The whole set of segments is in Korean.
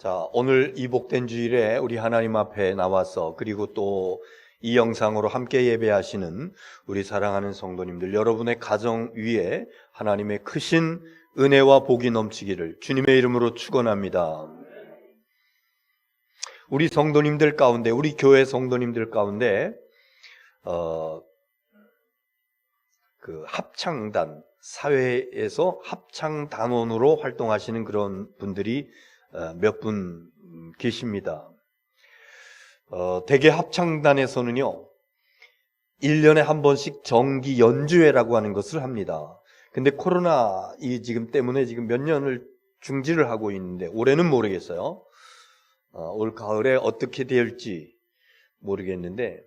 자, 오늘 이 복된 주일에 우리 하나님 앞에 나와서 그리고 또 이 영상으로 함께 예배하시는 우리 사랑하는 성도님들, 여러분의 가정 위에 하나님의 크신 은혜와 복이 넘치기를 주님의 이름으로 축원합니다. 우리 성도님들 가운데, 우리 교회 성도님들 가운데 그 합창단, 사회에서 합창단원으로 활동하시는 그런 분들이 몇 분 계십니다. 대개 합창단에서는요 1년에 한 번씩 정기 연주회라고 하는 것을 합니다. 근데 코로나 지금 때문에 지금 몇 년을 중지를 하고 있는데 올해는 모르겠어요. 올 가을에 어떻게 될지 모르겠는데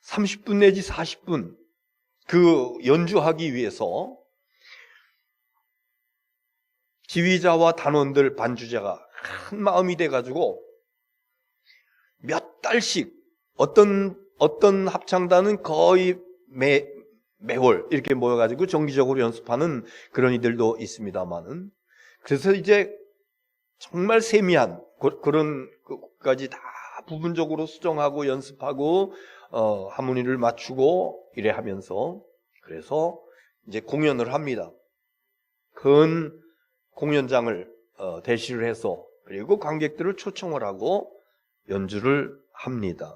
30분 내지 40분 그 연주하기 위해서 지휘자와 단원들, 반주자가 한 마음이 돼가지고 몇 달씩 어떤 합창단은 거의 매월 이렇게 모여가지고 정기적으로 연습하는 그런 이들도 있습니다만은, 그래서 이제 정말 세미한 그런 것까지 다 부분적으로 수정하고 연습하고 하모니를 맞추고 이래 하면서 그래서 이제 공연을 합니다. 큰 공연장을 대시를 해서 그리고 관객들을 초청을 하고 연주를 합니다.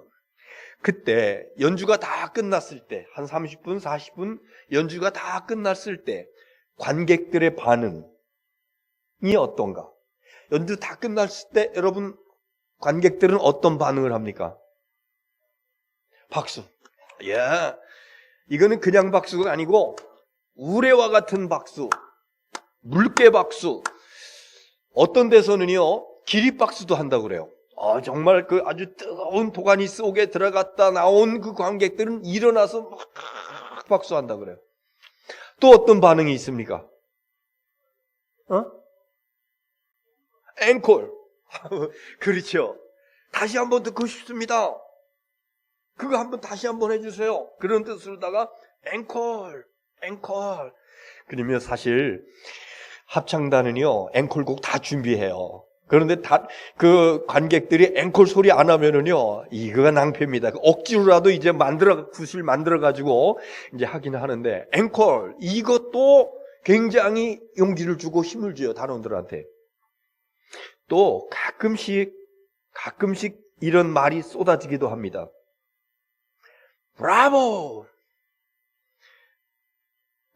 그때 연주가 다 끝났을 때 한 30분, 40분 연주가 다 끝났을 때 관객들의 반응이 어떤가? 연주 다 끝났을 때 여러분 관객들은 어떤 반응을 합니까? 박수. 예. 이거는 그냥 박수가 아니고 우레와 같은 박수, 물개 박수. 어떤 데서는요 기립박수도 한다고 그래요. 정말 그 아주 뜨거운 도가니 속에 들어갔다 나온 그 관객들은 일어나서 막 박수한다고 그래요. 또 어떤 반응이 있습니까? 앵콜. 그렇죠. 다시 한번 듣고 싶습니다. 그거 한번 다시 한번 해주세요. 그런 뜻으로다가 앵콜. 그러면 사실 합창단은요 앵콜곡 다 준비해요. 그런데 그 관객들이 앵콜 소리 안 하면은요 이거가 낭패입니다. 억지로라도 이제 구실 만들어가지고 이제 하긴 하는데, 앵콜 이것도 굉장히 용기를 주고 힘을 줘요 단원들한테. 또 가끔씩 이런 말이 쏟아지기도 합니다. 브라보,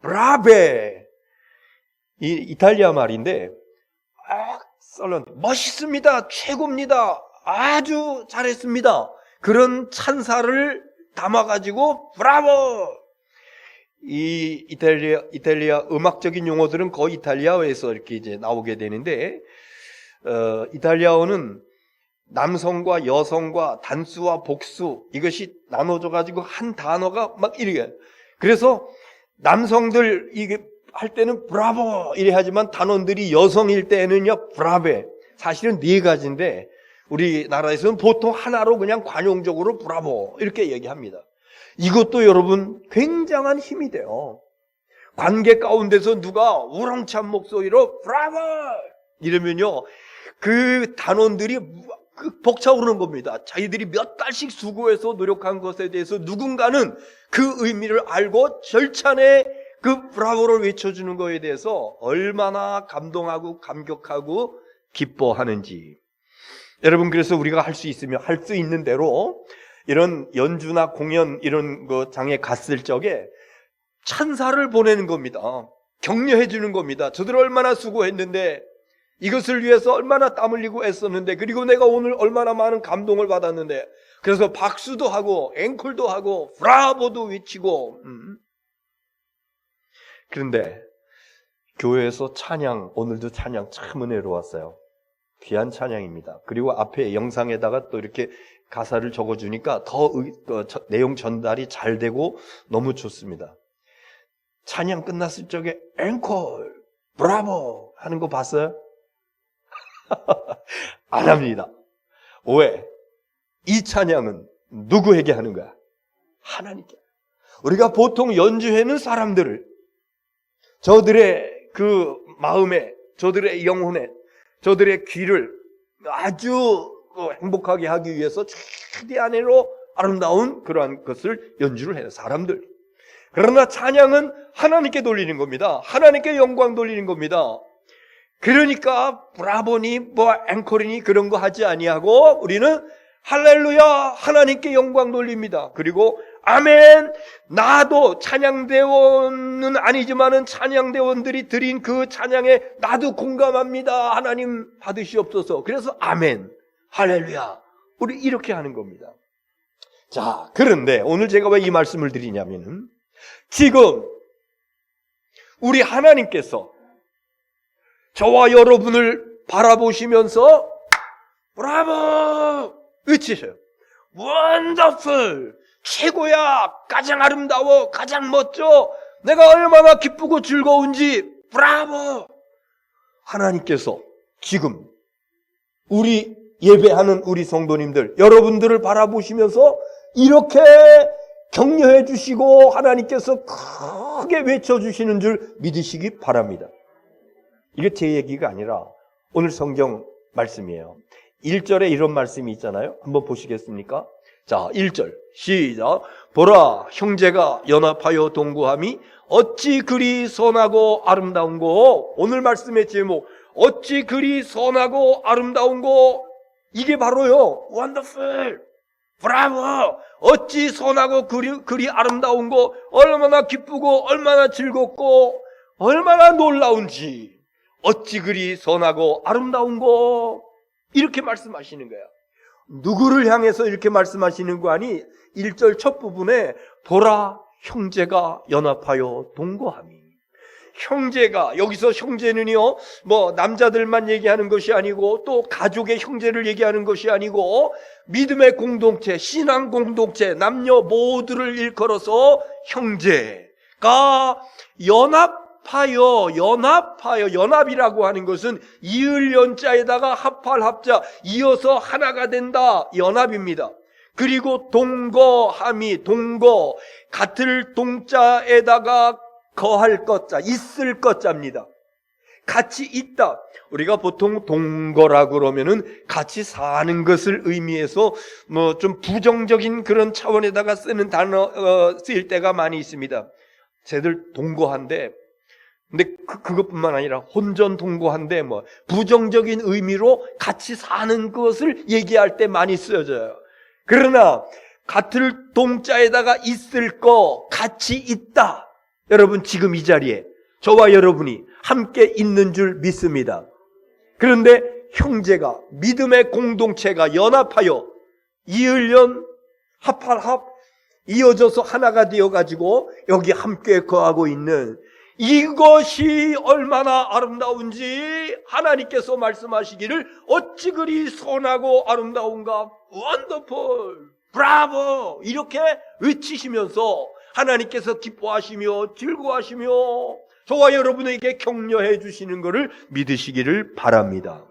브라베. 이 이탈리아 말인데 멋있습니다, 최고입니다, 아주 잘했습니다, 그런 찬사를 담아가지고 브라보. 이 이탈리아 음악적인 용어들은 거의 이탈리아어에서 이렇게 이제 나오게 되는데, 이탈리아어는 남성과 여성과 단수와 복수 이것이 나눠져 가지고 한 단어가 막 이렇게, 그래서 남성들 이게 할 때는 브라보 이래 하지만 단원들이 여성일 때는요 브라베. 사실은 네 가지인데 우리나라에서는 보통 하나로 그냥 관용적으로 브라보 이렇게 얘기합니다. 이것도 여러분 굉장한 힘이 돼요. 관객 가운데서 누가 우렁찬 목소리로 브라보 이러면요 그 단원들이 벅차오르는 겁니다. 자기들이 몇 달씩 수고해서 노력한 것에 대해서 누군가는 그 의미를 알고 절찬의 그 브라보를 외쳐주는 것에 대해서 얼마나 감동하고 감격하고 기뻐하는지. 여러분, 그래서 우리가 할 수 있으면 할 수 있는 대로 이런 연주나 공연 이런 거 장에 갔을 적에 찬사를 보내는 겁니다. 격려해 주는 겁니다. 저들 얼마나 수고했는데, 이것을 위해서 얼마나 땀 흘리고 애썼는데, 그리고 내가 오늘 얼마나 많은 감동을 받았는데, 그래서 박수도 하고 앵콜도 하고 브라보도 외치고. 그런데 교회에서 찬양, 오늘도 찬양 참 은혜로웠어요. 귀한 찬양입니다. 그리고 앞에 영상에다가 또 이렇게 가사를 적어주니까 더 내용 전달이 잘 되고 너무 좋습니다. 찬양 끝났을 적에 앵콜, 브라보 하는 거 봤어요? 안 합니다. 왜? 이 찬양은 누구에게 하는 거야? 하나님께. 우리가 보통 연주하는 사람들을, 저들의 그 마음에, 저들의 영혼에, 저들의 귀를 아주 행복하게 하기 위해서 최대한으로 아름다운 그러한 것을 연주를 해요, 사람들. 그러나 찬양은 하나님께 돌리는 겁니다. 하나님께 영광 돌리는 겁니다. 그러니까 브라보니 뭐 앵콜이니 그런 거 하지 아니하고 우리는 할렐루야 하나님께 영광 돌립니다. 그리고 아멘, 나도 찬양대원은 아니지만은 찬양대원들이 드린 그 찬양에 나도 공감합니다. 하나님 받으시옵소서. 그래서 아멘, 할렐루야, 우리 이렇게 하는 겁니다. 자, 그런데 오늘 제가 왜 이 말씀을 드리냐면은 지금 우리 하나님께서 저와 여러분을 바라보시면서 브라보 외치세요. 원더풀, 최고야, 가장 아름다워, 가장 멋져, 내가 얼마나 기쁘고 즐거운지 브라보. 하나님께서 지금 우리 예배하는 우리 성도님들, 여러분들을 바라보시면서 이렇게 격려해 주시고 하나님께서 크게 외쳐주시는 줄 믿으시기 바랍니다. 이게 제 얘기가 아니라 오늘 성경 말씀이에요. 1절에 이런 말씀이 있잖아요. 한번 보시겠습니까? 자, 1절 시작. 보라, 형제가 연합하여 동거함이 어찌 그리 선하고 아름다운고. 오늘 말씀의 제목, 어찌 그리 선하고 아름다운고. 이게 바로요, 원더풀, 브라보, 어찌 선하고 그리 아름다운고, 얼마나 기쁘고 얼마나 즐겁고 얼마나 놀라운지, 어찌 그리 선하고 아름다운고. 이렇게 말씀하시는 거야. 누구를 향해서 이렇게 말씀하시는 거 아니? 1절 첫 부분에 보라, 형제가 연합하여 동거함이. 형제가, 여기서 형제는요, 뭐 남자들만 얘기하는 것이 아니고 또 가족의 형제를 얘기하는 것이 아니고 믿음의 공동체, 신앙 공동체, 남녀 모두를 일컬어서 형제가 연합이라고 하는 것은 이을 연자에다가 합할 합자, 이어서 하나가 된다, 연합입니다. 그리고 동거함이, 동거, 같을 동자에다가 거할 것자, 있을 것자입니다. 같이 있다. 우리가 보통 동거라고 그러면은 같이 사는 것을 의미해서 뭐 좀 부정적인 그런 차원에다가 쓰는 단어 쓰일 때가 많이 있습니다. 쟤들 동거한데, 근데 그것뿐만 아니라 혼전 동거한데 뭐 부정적인 의미로 같이 사는 것을 얘기할 때 많이 쓰여져요. 그러나 같을 동자에다가 있을 거, 같이 있다. 여러분 지금 이 자리에 저와 여러분이 함께 있는 줄 믿습니다. 그런데 형제가, 믿음의 공동체가 연합하여 이을연, 합할합, 이어져서 하나가 되어가지고 여기 함께 거하고 있는 이것이 얼마나 아름다운지 하나님께서 말씀하시기를 어찌 그리 선하고 아름다운가, 원더풀, 브라보, 이렇게 외치시면서 하나님께서 기뻐하시며 즐거워하시며 저와 여러분에게 격려해 주시는 것을 믿으시기를 바랍니다.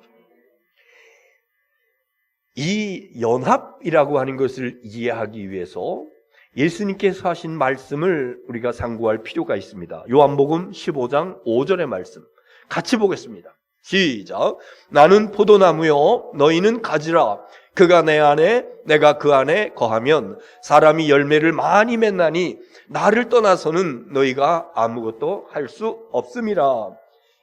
이 연합이라고 하는 것을 이해하기 위해서 예수님께서 하신 말씀을 우리가 상고할 필요가 있습니다. 요한복음 15장 5절의 말씀 같이 보겠습니다. 시작. 나는 포도나무요 너희는 가지라. 그가 내 안에 내가 그 안에 거하면 사람이 열매를 많이 맺나니 나를 떠나서는 너희가 아무것도 할 수 없음이라.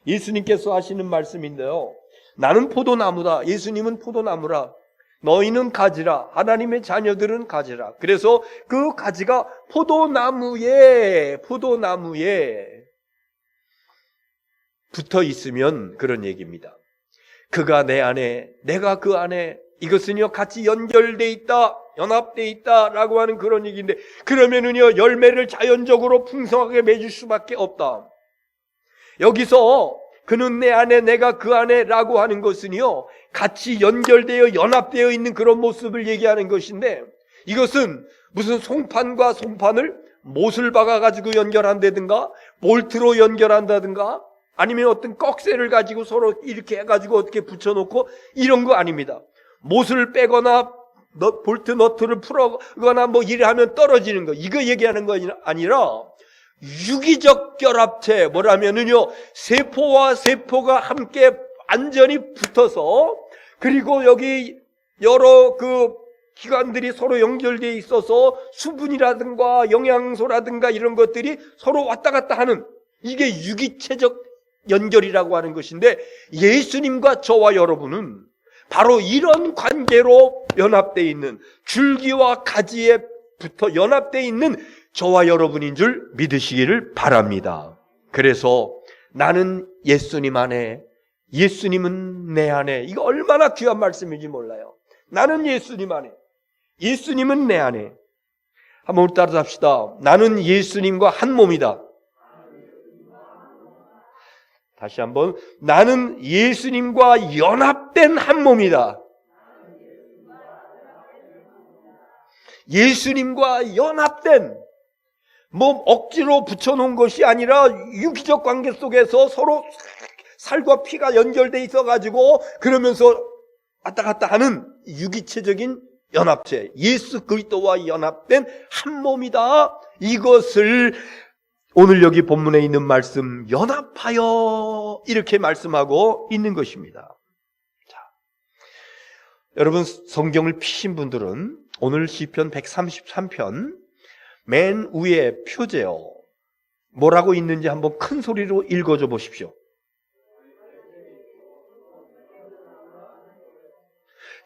예수님께서 하시는 말씀인데요, 나는 포도나무다. 예수님은 포도나무라. 너희는 가지라. 하나님의 자녀들은 가지라. 그래서 그 가지가 포도나무에 붙어 있으면 그런 얘기입니다. 그가 내 안에 내가 그 안에, 이것은요 같이 연결돼 있다, 연합돼 있다라고 하는 그런 얘기인데, 그러면은요 열매를 자연적으로 풍성하게 맺을 수밖에 없다. 여기서 그는 내 안에 내가 그 안에 라고 하는 것은요 같이 연결되어 연합되어 있는 그런 모습을 얘기하는 것인데, 이것은 무슨 송판과 송판을 못을 박아가지고 연결한다든가 볼트로 연결한다든가 아니면 어떤 꺽쇠를 가지고 서로 이렇게 해가지고 어떻게 붙여놓고 이런 거 아닙니다. 못을 빼거나 볼트 너트를 풀거나 뭐 일하면 떨어지는 거, 이거 얘기하는 거 아니라 유기적 결합체, 뭐라면은요 세포와 세포가 함께 완전히 붙어서 그리고 여기 여러 그 기관들이 서로 연결되어 있어서 수분이라든가 영양소라든가 이런 것들이 서로 왔다 갔다 하는, 이게 유기체적 연결이라고 하는 것인데, 예수님과 저와 여러분은 바로 이런 관계로 연합되어 있는, 줄기와 가지에 붙어 연합되어 있는 저와 여러분인 줄 믿으시기를 바랍니다. 그래서 나는 예수님 안에, 예수님은 내 안에, 이거 얼마나 귀한 말씀인지 몰라요. 나는 예수님 안에, 예수님은 내 안에. 한번 우리 따라 합시다. 나는 예수님과 한 몸이다. 다시 한번, 나는 예수님과 연합된 한 몸이다. 예수님과 연합된, 뭐 억지로 붙여놓은 것이 아니라 유기적 관계 속에서 서로 살과 피가 연결돼 있어가지고 그러면서 왔다 갔다 하는 유기체적인 연합체, 예수 그리스도와 연합된 한 몸이다. 이것을 오늘 여기 본문에 있는 말씀, 연합하여, 이렇게 말씀하고 있는 것입니다. 자, 여러분 성경을 피신 분들은 오늘 시편 133편 맨 위에 표제요, 뭐라고 있는지 한번 큰 소리로 읽어줘 보십시오.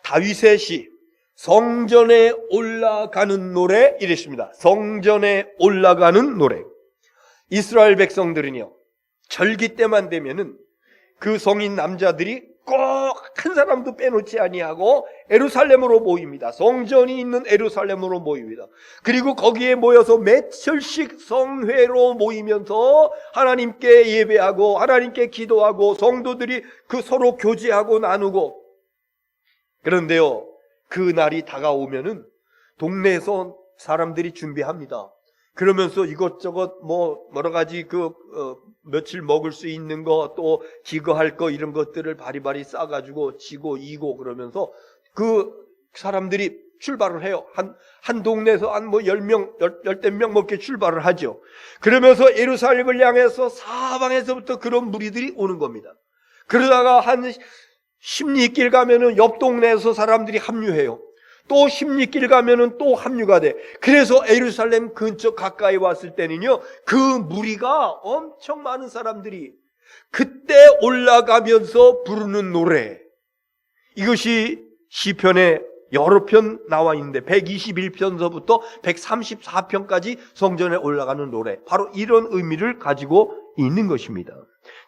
다윗의 시, 성전에 올라가는 노래, 이랬습니다. 성전에 올라가는 노래. 이스라엘 백성들은요, 절기 때만 되면은 그 성인 남자들이 꼭 한 사람도 빼놓지 아니하고 예루살렘으로 모입니다. 성전이 있는 예루살렘으로 모입니다. 그리고 거기에 모여서 며칠씩 성회로 모이면서 하나님께 예배하고 하나님께 기도하고 성도들이 그 서로 교제하고 나누고. 그런데요, 그 날이 다가오면은 동네에서 사람들이 준비합니다. 그러면서 이것저것 여러 가지 며칠 먹을 수 있는 거, 또 기거할 거, 이런 것들을 바리바리 싸가지고 지고 이고 그러면서 그 사람들이 출발을 해요. 한 동네에서 한 10명, 열댓 명 먹게 출발을 하죠. 그러면서 예루살렘을 향해서 사방에서부터 그런 무리들이 오는 겁니다. 그러다가 한 십리길 가면은 옆 동네에서 사람들이 합류해요. 또 십리길 가면은 또 합류가 돼. 그래서 예루살렘 근처 가까이 왔을 때는요, 그 무리가 엄청 많은 사람들이 그때 올라가면서 부르는 노래, 이것이 시편에 여러 편 나와 있는데 121편서부터 134편까지 성전에 올라가는 노래, 바로 이런 의미를 가지고 있는 것입니다.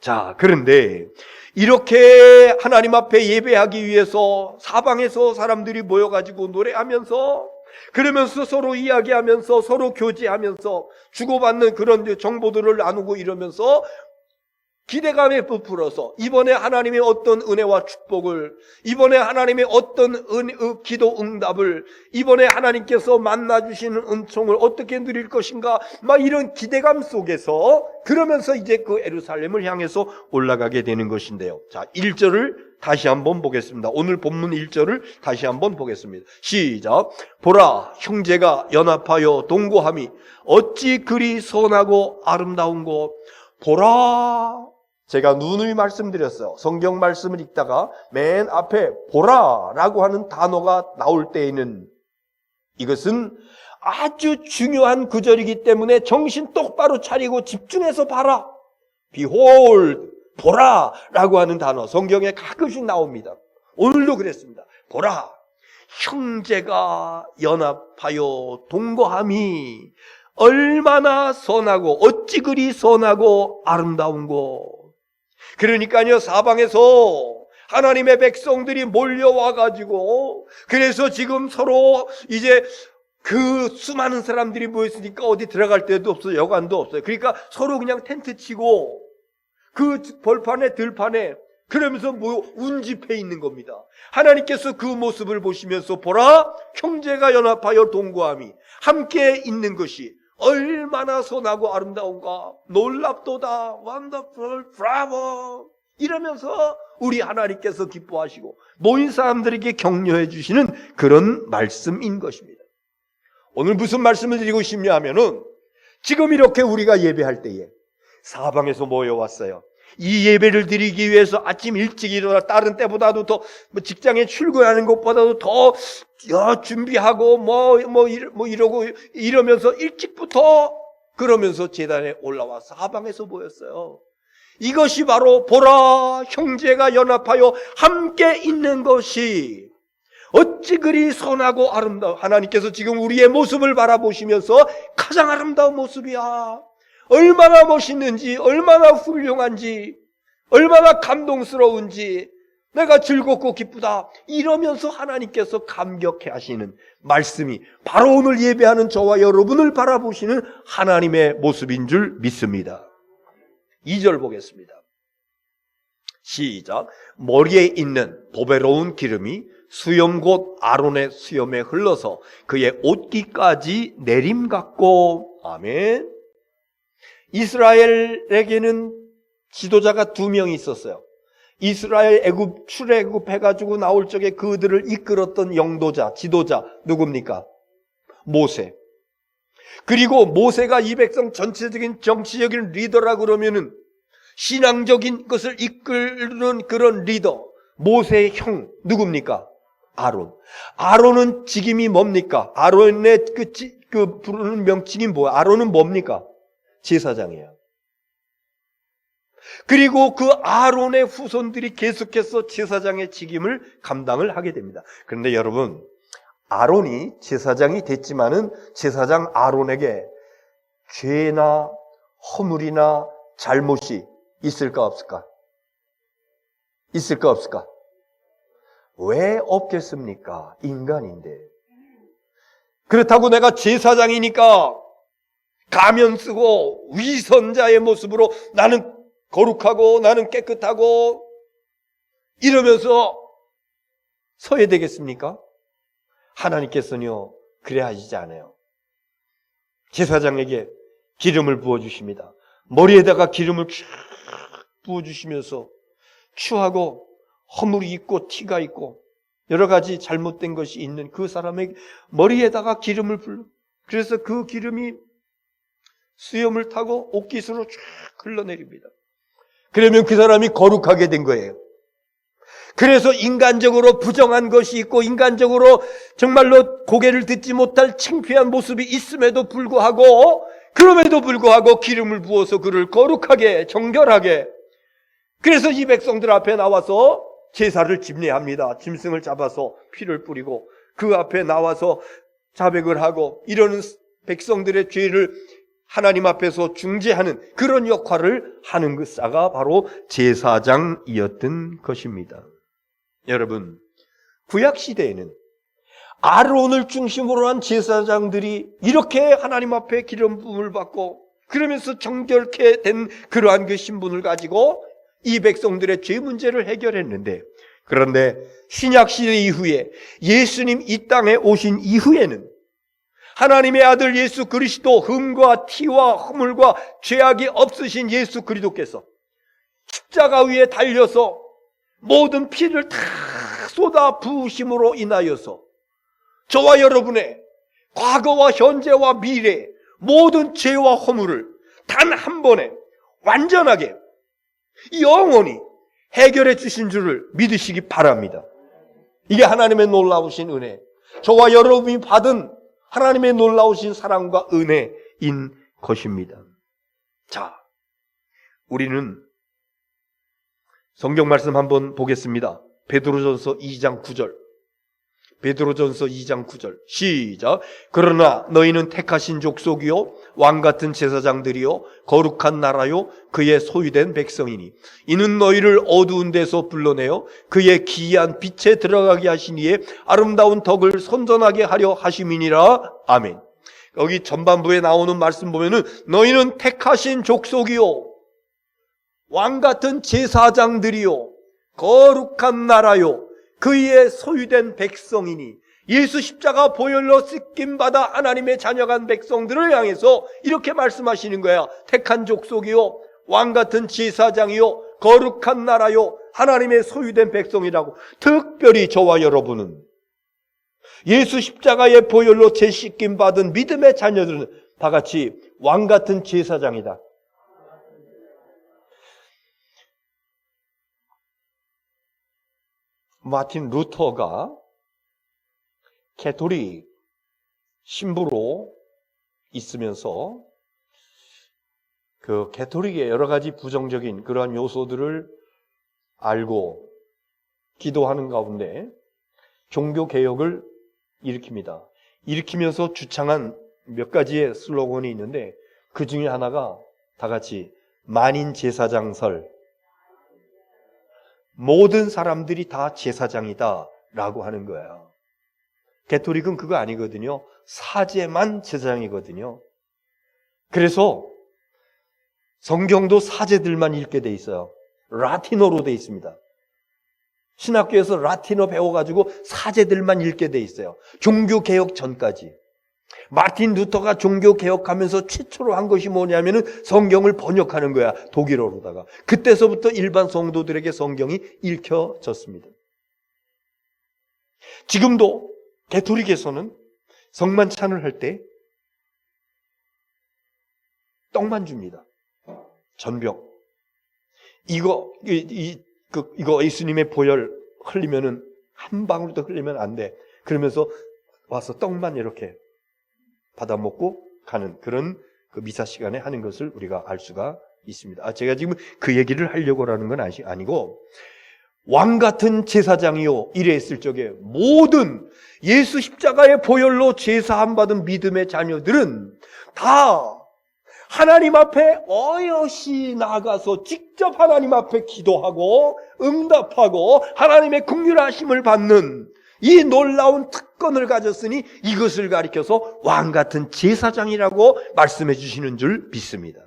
자, 그런데 이렇게 하나님 앞에 예배하기 위해서 사방에서 사람들이 모여가지고 노래하면서, 그러면서 서로 이야기하면서 서로 교제하면서 주고받는 그런 정보들을 나누고 이러면서 기대감에 부풀어서 이번에 하나님의 어떤 은혜와 축복을, 이번에 하나님의 어떤 기도 응답을, 이번에 하나님께서 만나주시는 은총을 어떻게 누릴 것인가, 막 이런 기대감 속에서 그러면서 이제 그 예루살렘을 향해서 올라가게 되는 것인데요. 자, 1절을 다시 한번 보겠습니다. 오늘 본문 1절을 다시 한번 보겠습니다. 시작. 보라, 형제가 연합하여 동거함이 어찌 그리 선하고 아름다운고. 보라, 제가 누누이 말씀드렸어요. 성경 말씀을 읽다가 맨 앞에 보라라고 하는 단어가 나올 때에는 이것은 아주 중요한 구절이기 때문에 정신 똑바로 차리고 집중해서 봐라. Behold, 보라라고 하는 단어 성경에 가끔씩 나옵니다. 오늘도 그랬습니다. 보라, 형제가 연합하여 동거함이 얼마나 선하고 어찌 그리 선하고 아름다운고. 그러니까요, 사방에서 하나님의 백성들이 몰려와가지고, 그래서 지금 서로 이제 그 수많은 사람들이 모였으니까 어디 들어갈 데도 없어요. 여관도 없어요. 그러니까 서로 그냥 텐트 치고 그 벌판에 들판에 그러면서 운집해 있는 겁니다. 하나님께서 그 모습을 보시면서 보라, 형제가 연합하여 동거함이 함께 있는 것이 얼마나 선하고 아름다운가. 놀랍도다. 원더풀, 브라보. 이러면서 우리 하나님께서 기뻐하시고 모인 사람들에게 격려해 주시는 그런 말씀인 것입니다. 오늘 무슨 말씀을 드리고 싶냐 하면은, 지금 이렇게 우리가 예배할 때에 사방에서 모여왔어요. 이 예배를 드리기 위해서 아침 일찍 일어나 다른 때보다도 더 직장에 출근하는 것보다도 더 준비하고 이러고 이러면서 일찍부터 그러면서 제단에 올라와서 사방에서 보였어요. 이것이 바로 보라 형제가 연합하여 함께 있는 것이 어찌 그리 선하고 아름다워. 하나님께서 지금 우리의 모습을 바라보시면서 가장 아름다운 모습이야. 얼마나 멋있는지, 얼마나 훌륭한지, 얼마나 감동스러운지, 내가 즐겁고 기쁘다 이러면서 하나님께서 감격해 하시는 말씀이 바로 오늘 예배하는 저와 여러분을 바라보시는 하나님의 모습인 줄 믿습니다. 2절 보겠습니다. 시작. 머리에 있는 보배로운 기름이 수염 곧 아론의 수염에 흘러서 그의 옷깃까지 내림 같고. 아멘. 이스라엘에게는 지도자가 2명이 있었어요. 이스라엘 출애굽 해가지고 나올 적에 그들을 이끌었던 영도자, 지도자 누굽니까? 모세. 그리고 모세가 이 백성 전체적인 정치적인 리더라 그러면은 신앙적인 것을 이끄는 그런 리더, 모세의 형 누굽니까? 아론. 아론은 직임이 뭡니까? 아론의 그 부르는 명칭이 뭐야? 아론은 뭡니까? 제사장이에요. 그리고 그 아론의 후손들이 계속해서 제사장의 직임을 감당을 하게 됩니다. 그런데 여러분, 아론이 제사장이 됐지만은 제사장 아론에게 죄나 허물이나 잘못이 있을까 없을까? 있을까 없을까? 왜 없겠습니까? 인간인데. 그렇다고 내가 제사장이니까 가면 쓰고 위선자의 모습으로 나는 거룩하고 나는 깨끗하고 이러면서 서야 되겠습니까? 하나님께서는요 그래 하시지 않아요. 제사장에게 기름을 부어주십니다. 머리에다가 기름을 쫙 부어주시면서 추하고 허물이 있고 티가 있고 여러 가지 잘못된 것이 있는 그 사람의 머리에다가 기름을 불러. 그래서 그 기름이 수염을 타고 옷깃으로 쫙 흘러내립니다. 그러면 그 사람이 거룩하게 된 거예요. 그래서 인간적으로 부정한 것이 있고 인간적으로 정말로 고개를 듣지 못할 창피한 모습이 있음에도 불구하고 그럼에도 불구하고 기름을 부어서 그를 거룩하게 정결하게. 그래서 이 백성들 앞에 나와서 제사를 집례합니다. 짐승을 잡아서 피를 뿌리고 그 앞에 나와서 자백을 하고 이러는 백성들의 죄를 하나님 앞에서 중재하는 그런 역할을 하는 것사가 바로 제사장이었던 것입니다. 여러분, 구약시대에는 아론을 중심으로 한 제사장들이 이렇게 하나님 앞에 기름 부음을 받고 그러면서 정결케 된 그러한 그 신분을 가지고 이 백성들의 죄 문제를 해결했는데, 그런데 신약시대 이후에 예수님 이 땅에 오신 이후에는 하나님의 아들 예수 그리스도, 흠과 티와 허물과 죄악이 없으신 예수 그리스도께서 십자가 위에 달려서 모든 피를 다 쏟아 부으심으로 인하여서 저와 여러분의 과거와 현재와 미래 모든 죄와 허물을 단 한 번에 완전하게 영원히 해결해 주신 줄을 믿으시기 바랍니다. 이게 하나님의 놀라우신 은혜, 저와 여러분이 받은 하나님의 놀라우신 사랑과 은혜인 것입니다. 자, 우리는 성경 말씀 한번 보겠습니다. 베드로전서 2장 9절. 베드로전서 2장 9절 시작. 그러나 너희는 택하신 족속이요 왕같은 제사장들이요 거룩한 나라요 그의 소유된 백성이니 이는 너희를 어두운 데서 불러내어 그의 기이한 빛에 들어가게 하신 이의 아름다운 덕을 선전하게 하려 하심이니라. 아멘. 여기 전반부에 나오는 말씀 보면은 너희는 택하신 족속이요 왕같은 제사장들이요 거룩한 나라요 그의 소유된 백성이니, 예수 십자가 보혈로 씻김받아 하나님의 자녀간 백성들을 향해서 이렇게 말씀하시는 거야. 택한 족속이요 왕같은 제사장이요 거룩한 나라요 하나님의 소유된 백성이라고. 특별히 저와 여러분은 예수 십자가의 보혈로 재씻김받은 믿음의 자녀들은 다 같이 왕같은 제사장이다. 마틴 루터가 캐토릭 신부로 있으면서 그 캐토릭의 여러 가지 부정적인 그러한 요소들을 알고 기도하는 가운데 종교개혁을 일으킵니다. 일으키면서 주창한 몇 가지의 슬로건이 있는데 그 중에 하나가 다 같이 만인 제사장설, 모든 사람들이 다 제사장이다 라고 하는 거예요. 가톨릭은 그거 아니거든요. 사제만 제사장이거든요. 그래서 성경도 사제들만 읽게 돼 있어요. 라틴어로 돼 있습니다. 신학교에서 라틴어 배워가지고 사제들만 읽게 돼 있어요. 종교개혁 전까지. 마틴 루터가 종교개혁하면서 최초로 한 것이 뭐냐면은 성경을 번역하는 거야. 독일어로다가. 그때서부터 일반 성도들에게 성경이 읽혀졌습니다. 지금도 가톨릭에서는 성만찬을 할 때 떡만 줍니다. 전병. 이거 예수님의 보혈 흘리면은 한 방울도 흘리면 안 돼. 그러면서 와서 떡만 이렇게 받아 먹고 가는 그런 그 미사 시간에 하는 것을 우리가 알 수가 있습니다. 제가 지금 그 얘기를 하려고 하는 건 아니고 왕 같은 제사장이요 이래 했을 적에 모든 예수 십자가의 보혈로 제사함 받은 믿음의 자녀들은 다 하나님 앞에 어여시 나가서 직접 하나님 앞에 기도하고 응답하고 하나님의 긍휼하심을 받는 이 놀라운 특권을 가졌으니 이것을 가리켜서 왕 같은 제사장이라고 말씀해 주시는 줄 믿습니다.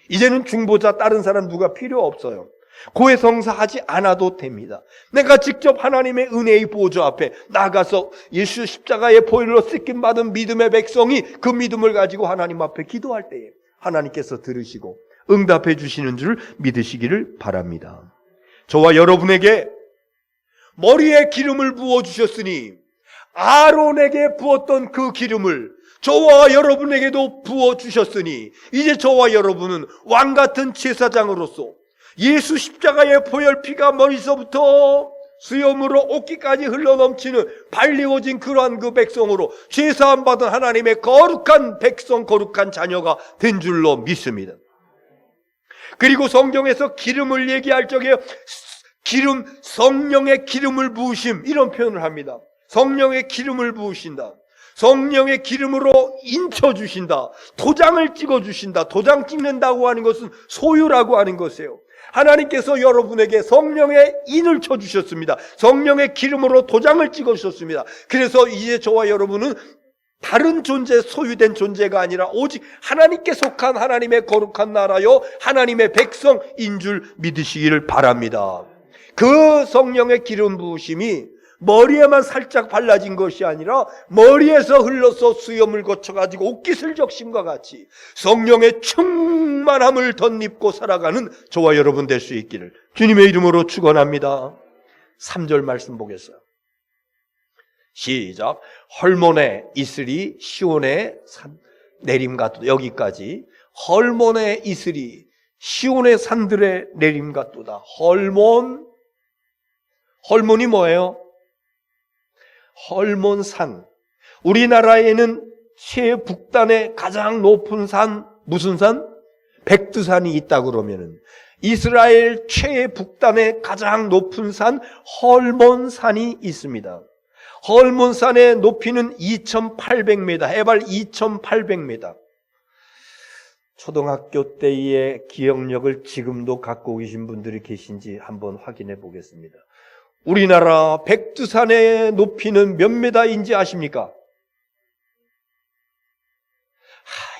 이제는 중보자 다른 사람 누가 필요 없어요. 고해성사하지 않아도 됩니다. 내가 직접 하나님의 은혜의 보좌 앞에 나가서 예수 십자가의 보혈로 씻김 받은 믿음의 백성이 그 믿음을 가지고 하나님 앞에 기도할 때에 하나님께서 들으시고 응답해 주시는 줄 믿으시기를 바랍니다. 저와 여러분에게 머리에 기름을 부어주셨으니 아론에게 부었던 그 기름을 저와 여러분에게도 부어주셨으니 이제 저와 여러분은 왕같은 제사장으로서 예수 십자가의 보혈피가 머리서부터 수염으로 옷깃까지 흘러넘치는 발리워진 그러한 그 백성으로 제사함 받은 하나님의 거룩한 백성, 거룩한 자녀가 된 줄로 믿습니다. 그리고 성경에서 기름을 얘기할 적에 기름, 성령의 기름을 부으심 이런 표현을 합니다. 성령의 기름을 부으신다. 성령의 기름으로 인쳐주신다. 도장을 찍어주신다. 도장 찍는다고 하는 것은 소유라고 하는 것이에요. 하나님께서 여러분에게 성령의 인을 쳐주셨습니다. 성령의 기름으로 도장을 찍어주셨습니다. 그래서 이제 저와 여러분은 다른 존재, 소유된 존재가 아니라 오직 하나님께 속한 하나님의 거룩한 나라요 하나님의 백성인 줄 믿으시기를 바랍니다. 그 성령의 기름 부으심이 머리에만 살짝 발라진 것이 아니라 머리에서 흘러서 수염을 거쳐가지고 옷깃을 적심과 같이 성령의 충만함을 덧입고 살아가는 저와 여러분 될 수 있기를 주님의 이름으로 축원합니다. 3절 말씀 보겠어요. 시작. 헐몬에 이슬이 시온의 산 내림과 여기까지. 헐몬의 이슬이 시온의 산들의 내림과 또다. 헐몬이 뭐예요? 헐몬산. 우리나라에는 최북단의 가장 높은 산, 무슨 산? 백두산이 있다 그러면은 이스라엘 최북단의 가장 높은 산 헐몬산이 있습니다. 헐몬산의 높이는 2,800m, 해발 2,800m. 초등학교 때의 기억력을 지금도 갖고 계신 분들이 계신지 한번 확인해 보겠습니다. 우리나라 백두산의 높이는 몇 메다인지 아십니까?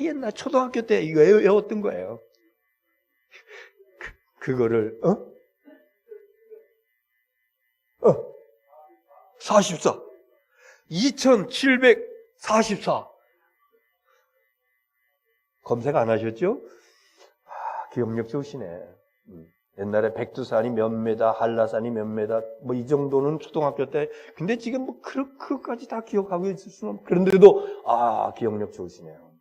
옛날 초등학교 때 이거 외웠던 거예요. 그거를 44. 2744. 검색 안 하셨죠? 기억력 좋으시네. 옛날에 백두산이 몇 메다, 한라산이 몇 메다, 뭐 이 정도는 초등학교 때. 근데 지금 뭐 그것까지 다 기억하고 있을 수는 없고. 그런데도 기억력 좋으시네요.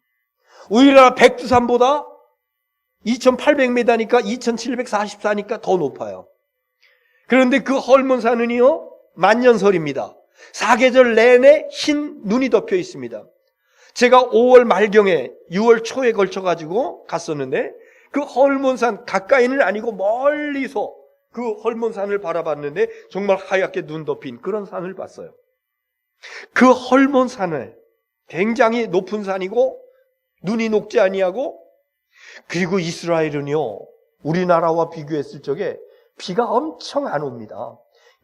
우리나라 백두산보다 2,800m니까 2,744니까 더 높아요. 그런데 그 헐몬산은요 만년설입니다. 사계절 내내 흰 눈이 덮여 있습니다. 제가 5월 말경에 6월 초에 걸쳐가지고 갔었는데 그 헐몬산, 가까이는 아니고 멀리서 그 헐몬산을 바라봤는데 정말 하얗게 눈 덮인 그런 산을 봤어요. 그 헐몬산을 굉장히 높은 산이고 눈이 녹지 아니하고, 그리고 이스라엘은요, 우리나라와 비교했을 적에 비가 엄청 안 옵니다.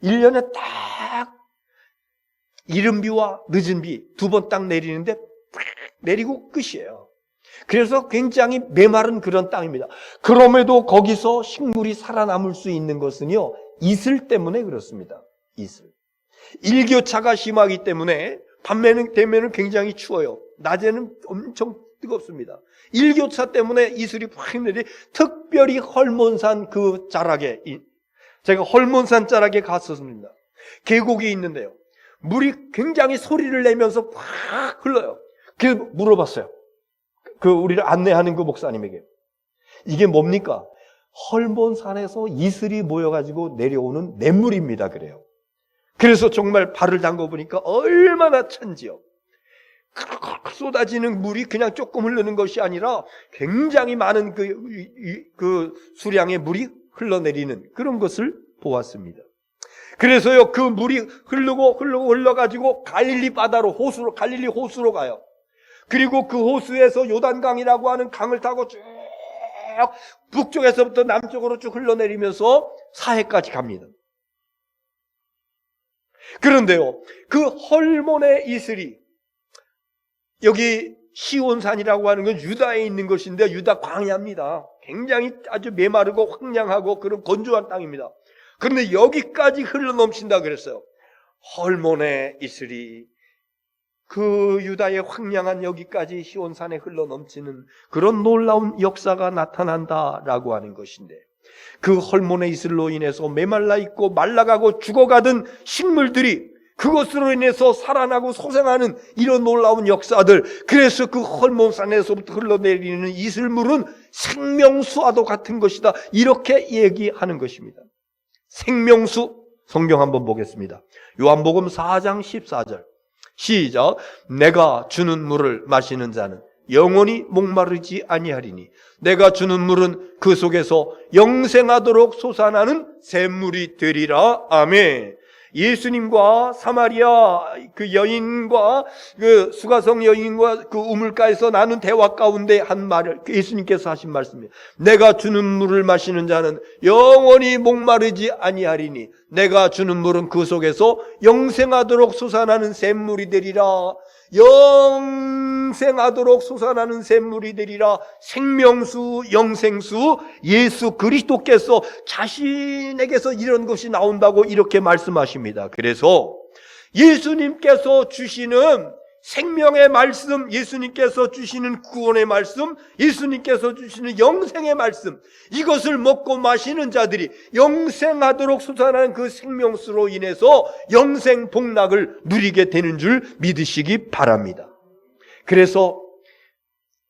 1년에 딱 이른 비와 늦은 비 2번 딱 내리는데 팍 내리고 끝이에요. 그래서 굉장히 메마른 그런 땅입니다. 그럼에도 거기서 식물이 살아남을 수 있는 것은요, 이슬 때문에 그렇습니다. 이슬. 일교차가 심하기 때문에 밤에는 되면은 굉장히 추워요. 낮에는 엄청 뜨겁습니다. 일교차 때문에 이슬이 확 내리, 특별히 헐몬산 그 자락에, 제가 헐몬산 자락에 갔었습니다. 계곡이 있는데요, 물이 굉장히 소리를 내면서 확 흘러요. 그래서 물어봤어요. 그 우리를 안내하는 그 목사님에게, 이게 뭡니까? 헐몬산에서 이슬이 모여가지고 내려오는 냇물입니다. 그래요. 그래서 정말 발을 담궈 보니까 얼마나 찬지요. 쏟아지는 물이 그냥 조금 흐르는 것이 아니라 굉장히 많은 그 수량의 물이 흘러내리는 그런 것을 보았습니다. 그래서요, 그 물이 흘러가지고 갈릴리 바다로, 호수로, 갈릴리 호수로 가요. 그리고 그 호수에서 요단강이라고 하는 강을 타고 쭉 북쪽에서부터 남쪽으로 쭉 흘러내리면서 사해까지 갑니다. 그런데요, 그 헐몬의 이슬이, 여기 시온산이라고 하는 건 유다에 있는 것인데 유다 광야입니다. 굉장히 아주 메마르고 황량하고 그런 건조한 땅입니다. 그런데 여기까지 흘러넘친다 그랬어요. 헐몬의 이슬이 그 유다의 황량한 여기까지 시온산에 흘러넘치는 그런 놀라운 역사가 나타난다라고 하는 것인데, 그 헐몬의 이슬로 인해서 메말라 있고 말라가고 죽어가던 식물들이 그것으로 인해서 살아나고 소생하는 이런 놀라운 역사들, 그래서 그 헐몬산에서부터 흘러내리는 이슬물은 생명수와도 같은 것이다, 이렇게 얘기하는 것입니다. 생명수, 성경 한번 보겠습니다. 요한복음 4장 14절 시작. 내가 주는 물을 마시는 자는 영원히 목마르지 아니하리니 내가 주는 물은 그 속에서 영생하도록 솟아나는 샘물이 되리라. 아멘. 예수님과 사마리아 그 여인과 그 수가성 여인과 그 우물가에서 나눈 대화 가운데 한 말을 예수님께서 하신 말씀이에요. 내가 주는 물을 마시는 자는 영원히 목마르지 아니하리니 내가 주는 물은 그 속에서 영생하도록 솟아나는 샘물이 되리라. 영생하도록 솟아나는 샘물이 되리라. 생명수, 영생수, 예수 그리스도께서 자신에게서 이런 것이 나온다고 이렇게 말씀하십니다. 그래서 예수님께서 주시는 생명의 말씀, 예수님께서 주시는 구원의 말씀, 예수님께서 주시는 영생의 말씀, 이것을 먹고 마시는 자들이 영생하도록 솟아나는 그 생명수로 인해서 영생 복락을 누리게 되는 줄 믿으시기 바랍니다. 그래서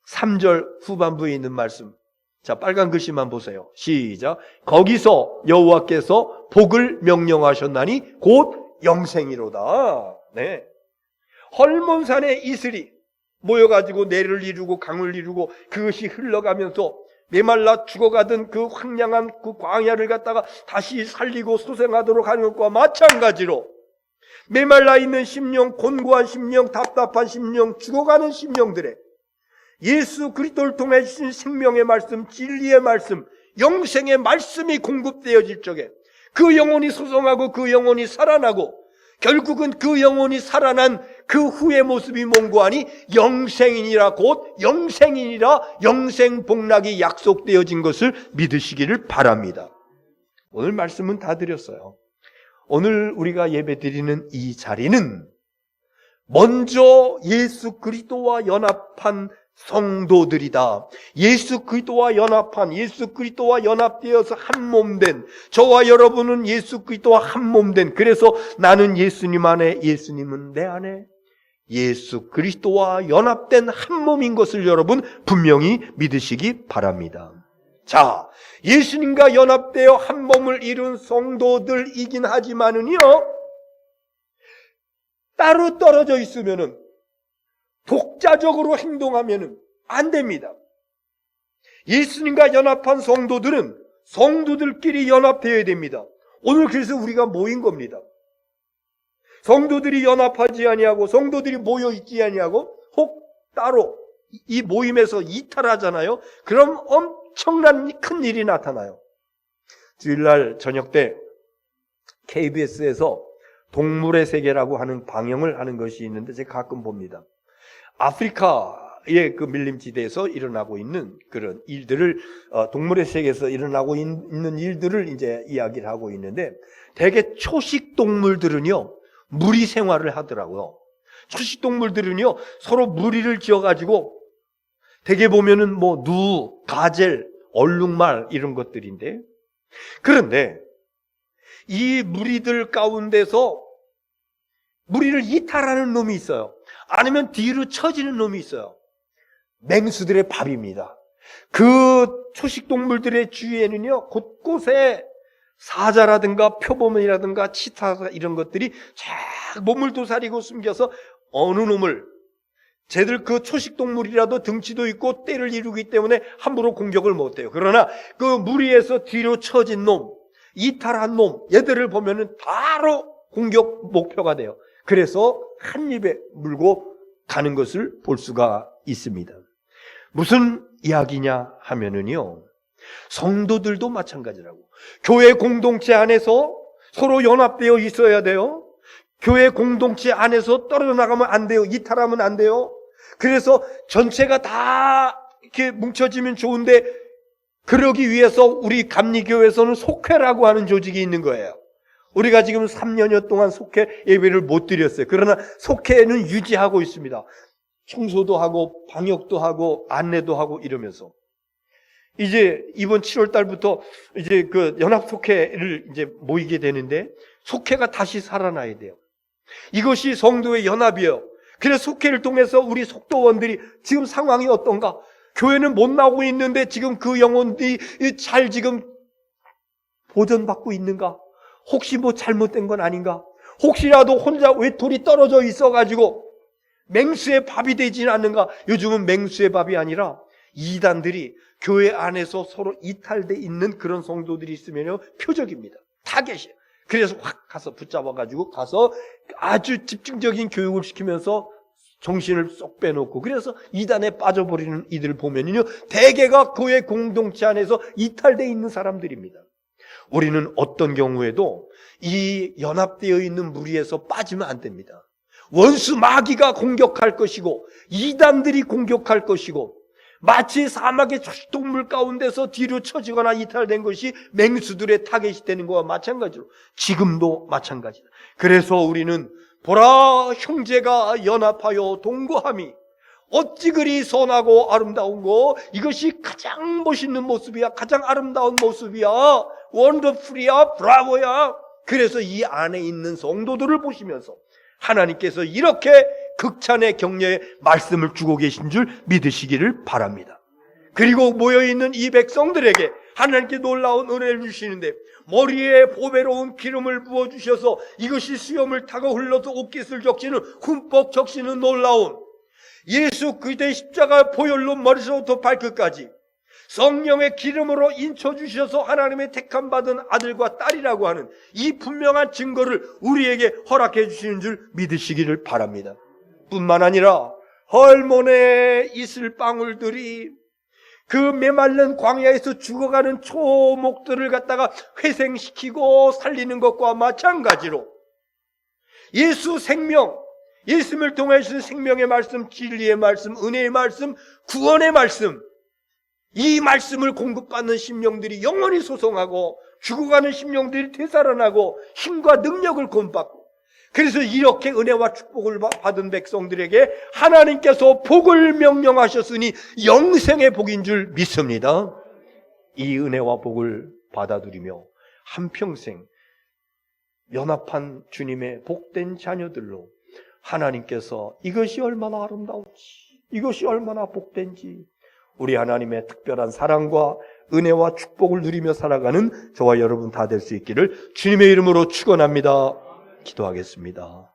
3절 후반부에 있는 말씀, 자, 빨간 글씨만 보세요. 시작. 거기서 여호와께서 복을 명령하셨나니 곧 영생이로다. 네. 헐몬산의 이슬이 모여가지고 내를 이루고 강을 이루고 그것이 흘러가면서 메말라 죽어가던 그 황량한 그 광야를 갖다가 다시 살리고 소생하도록 하는 것과 마찬가지로 메말라 있는 심령, 곤고한 심령, 답답한 심령, 죽어가는 심령들의 예수 그리스도를 통해 주신 생명의 말씀, 진리의 말씀, 영생의 말씀이 공급되어질 적에 그 영혼이 소성하고 그 영혼이 살아나고 결국은 그 영혼이 살아난 그 후의 모습이 뭔고하니 영생이니라, 곧 영생이니라, 영생 복락이 약속되어진 것을 믿으시기를 바랍니다. 오늘 말씀은 다 드렸어요. 오늘 우리가 예배드리는 이 자리는 먼저 예수 그리스도와 연합한 성도들이다. 예수 그리스도와 연합되어서 한 몸된, 저와 여러분은 예수 그리스도와 한 몸된, 그래서 나는 예수님 안에, 예수님은 내 안에, 예수 그리스도와 연합된 한 몸인 것을 여러분 분명히 믿으시기 바랍니다. 자, 예수님과 연합되어 한 몸을 이룬 성도들이긴 하지만은요, 따로 떨어져 있으면은, 독자적으로 행동하면은 안 됩니다. 예수님과 연합한 성도들은 성도들끼리 연합되어야 됩니다. 오늘 그래서 우리가 모인 겁니다. 성도들이 연합하지 아니하고 성도들이 모여 있지 아니하고 혹 따로 이 모임에서 이탈하잖아요. 그럼 엄청난 큰 일이 나타나요. 주일날 저녁 때 KBS에서 동물의 세계라고 하는 방영을 하는 것이 있는데 제가 가끔 봅니다. 아프리카의 그 밀림지대에서 일어나고 있는 그런 일들을, 동물의 세계에서 일어나고 있는 일들을 이제 이야기를 하고 있는데, 대개 초식 동물들은요 무리 생활을 하더라고요. 초식 동물들은요 서로 무리를 지어가지고, 대개 보면은 뭐 누, 가젤, 얼룩말 이런 것들인데, 그런데 이 무리들 가운데서 무리를 이탈하는 놈이 있어요. 아니면 뒤로 처지는 놈이 있어요. 맹수들의 밥입니다. 그 초식동물들의 주위에는요 곳곳에 사자라든가 표범이라든가 치타 이런 것들이 쫙 몸을도사리고 숨겨서 어느 놈을, 쟤들 그 초식동물이라도 등치도 있고 떼를 이루기 때문에 함부로 공격을 못해요. 그러나 그 무리에서 뒤로 처진 놈, 이탈한 놈, 얘들을 보면은 바로 공격 목표가 돼요. 그래서 한 입에 물고 가는 것을 볼 수가 있습니다. 무슨 이야기냐 하면은요, 성도들도 마찬가지라고. 교회 공동체 안에서 서로 연합되어 있어야 돼요. 교회 공동체 안에서 떨어져 나가면 안 돼요. 이탈하면 안 돼요. 그래서 전체가 다 이렇게 뭉쳐지면 좋은데, 그러기 위해서 우리 감리교회에서는 속회라고 하는 조직이 있는 거예요. 우리가 지금 3년여 동안 속회 예배를 못 드렸어요. 그러나 속회는 유지하고 있습니다. 청소도 하고 방역도 하고 안내도 하고 이러면서 이제 이번 7월 달부터 이제 그 연합 속회를 이제 모이게 되는데, 속회가 다시 살아나야 돼요. 이것이 성도의 연합이에요. 그래서 속회를 통해서 우리 속도원들이 지금 상황이 어떤가? 교회는 못 나오고 있는데 지금 그 영혼들이 잘 지금 보존받고 있는가? 혹시 뭐 잘못된 건 아닌가? 혹시라도 혼자 외톨이 떨어져 있어가지고 맹수의 밥이 되지는 않는가? 요즘은 맹수의 밥이 아니라 이단들이 교회 안에서 서로 이탈돼 있는 그런 성도들이 있으면요 표적입니다. 타겟이에요. 그래서 확 가서 붙잡아가지고 가서 아주 집중적인 교육을 시키면서 정신을 쏙 빼놓고, 그래서 이단에 빠져버리는 이들을 보면요 대개가 교회 공동체 안에서 이탈돼 있는 사람들입니다. 우리는 어떤 경우에도 이 연합되어 있는 무리에서 빠지면 안 됩니다. 원수 마귀가 공격할 것이고 이단들이 공격할 것이고, 마치 사막의 초식동물 가운데서 뒤로 처지거나 이탈된 것이 맹수들의 타겟이 되는 것과 마찬가지로 지금도 마찬가지다. 그래서 우리는 보라, 형제가 연합하여 동거함이 어찌 그리 선하고 아름다운고, 이것이 가장 멋있는 모습이야, 가장 아름다운 모습이야, 원더풀이야, 브라보야. 그래서 이 안에 있는 성도들을 보시면서 하나님께서 이렇게 극찬의 격려의 말씀을 주고 계신 줄 믿으시기를 바랍니다. 그리고 모여있는 이 백성들에게 하나님께 놀라운 은혜를 주시는데, 머리에 보배로운 기름을 부어주셔서 이것이 수염을 타고 흘러서 옷깃을 적시는, 흠뻑 적시는 놀라운 예수 그리스도의 십자가 보혈로 머리서부터 발끝까지 성령의 기름으로 인쳐주셔서 하나님의 택함 받은 아들과 딸이라고 하는 이 분명한 증거를 우리에게 허락해 주시는 줄 믿으시기를 바랍니다. 뿐만 아니라 헐몬에 있을 방울들이 그 메말른 광야에서 죽어가는 초목들을 갖다가 회생시키고 살리는 것과 마찬가지로 예수 생명, 예수님을 통해 주신 생명의 말씀, 진리의 말씀, 은혜의 말씀, 구원의 말씀, 이 말씀을 공급받는 심령들이 영원히 소송하고 죽어가는 심령들이 되살아나고 힘과 능력을 구원받고, 그래서 이렇게 은혜와 축복을 받은 백성들에게 하나님께서 복을 명령하셨으니 영생의 복인 줄 믿습니다. 이 은혜와 복을 받아들이며 한평생 연합한 주님의 복된 자녀들로 하나님께서 이것이 얼마나 아름다운지, 이것이 얼마나 복된지 우리 하나님의 특별한 사랑과 은혜와 축복을 누리며 살아가는 저와 여러분 다 될 수 있기를 주님의 이름으로 축원합니다. 기도하겠습니다.